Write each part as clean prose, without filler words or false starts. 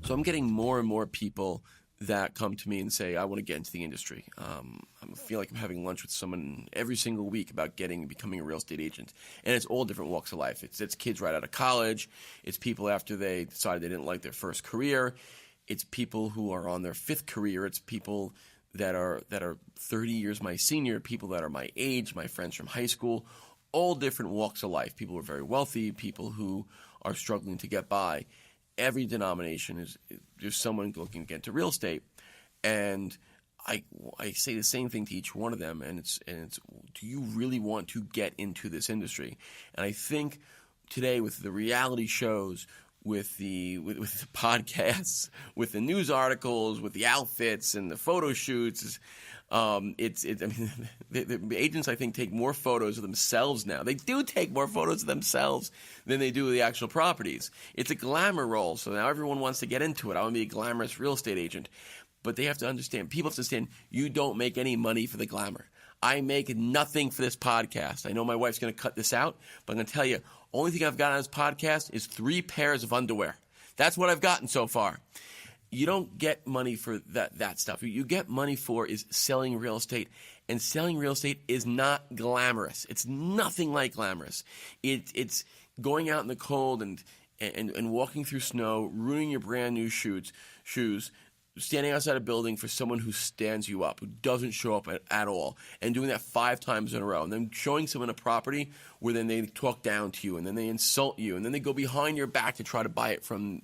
So I'm getting more and more people that come to me and say, I want to get into the industry. I feel like I'm having lunch with someone every single week about becoming a real estate agent. And it's all different walks of life. It's kids right out of college. It's people after they decided they didn't like their first career. It's people who are on their fifth career. It's people that are 30 years my senior, people that are my age, my friends from high school, all different walks of life. People who are very wealthy, people who are struggling to get by. Every denomination there's someone looking to get into real estate, and I say the same thing to each one of them, and it's do you really want to get into this industry? And I think today with the reality shows, with the podcasts, with the news articles, with the outfits and the photo shoots, I mean, the agents, I think, take more photos of themselves now. They do take more photos of themselves than they do of the actual properties. It's a glamour role, so now everyone wants to get into it. I want to be a glamorous real estate agent. But they have to understand, people have to understand, you don't make any money for the glamour. I make nothing for this podcast. I know my wife's going to cut this out, but I'm going to tell you, only thing I've got on this podcast is 3 pairs of underwear. That's what I've gotten so far. You don't get money for that stuff. You get money for is selling real estate, and selling real estate is not glamorous. It's nothing like glamorous. It's going out in the cold and walking through snow, ruining your brand new shoes, standing outside a building for someone who stands you up, who doesn't show up at all, and doing that 5 times in a row, and then showing someone a property where then they talk down to you, and then they insult you, and then they go behind your back to try to buy it from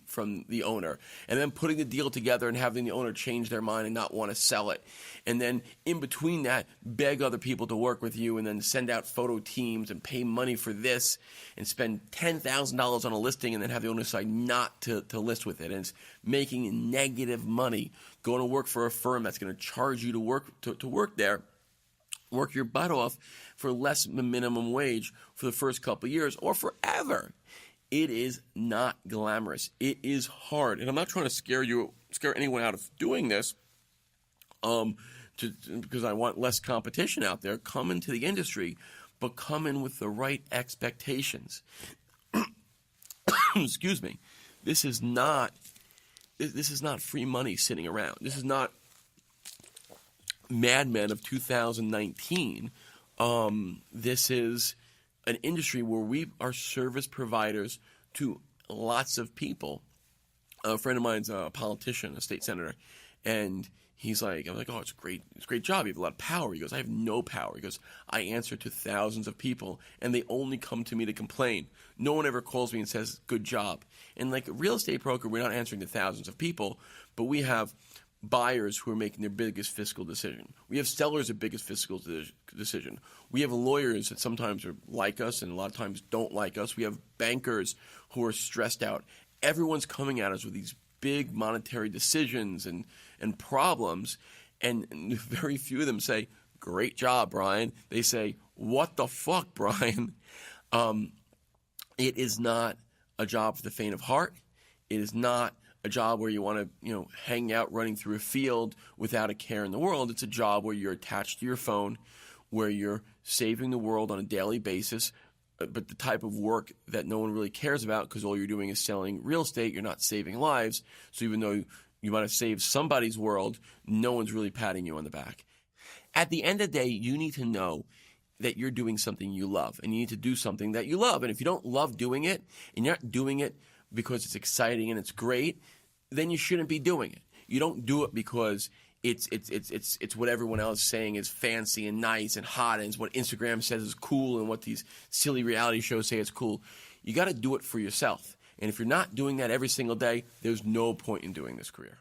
the owner, and then putting the deal together and having the owner change their mind and not want to sell it, and then in between that, beg other people to work with you, and then send out photo teams and pay money for this, and spend $10,000 on a listing, and then have the owner decide not to list with it, and it's making negative money, going to work for a firm that's going to charge you to work there, work your butt off for less than minimum wage for the first couple of years or forever. It is not glamorous. It is hard. And I'm not trying to scare anyone out of doing this because I want less competition out there. Come into the industry, but come in with the right expectations. Excuse me. This is not free money sitting around. This is not Mad Men of 2019. This is an industry where we are service providers to lots of people. A friend of mine's a politician, a state senator, and I'm like, oh, it's a great job. You have a lot of power. He goes, I have no power. He goes, I answer to thousands of people, and they only come to me to complain. No one ever calls me and says, good job. And like a real estate broker, we're not answering to thousands of people, but we have buyers who are making their biggest fiscal decision. We have sellers' biggest fiscal decision. We have lawyers that sometimes are like us and a lot of times don't like us. We have bankers who are stressed out. Everyone's coming at us with these big monetary decisions and problems, and very few of them say, great job, Brian. They say, what the fuck, Brian? It is not a job for the faint of heart. It is not a job where you want to, hang out running through a field without a care in the world. It's a job where you're attached to your phone, where you're saving the world on a daily basis, but the type of work that no one really cares about because all you're doing is selling real estate. You're not saving lives. So even though you might have saved somebody's world, no one's really patting you on the back. At the end of the day, you need to know that you're doing something you love, and you need to do something that you love. And if you don't love doing it, and you're not doing it because it's exciting and it's great, then you shouldn't be doing it. You don't do it because it's what everyone else is saying is fancy and nice and hot, and it's what Instagram says is cool, and what these silly reality shows say is cool. You got to do it for yourself. And if you're not doing that every single day, there's no point in doing this career.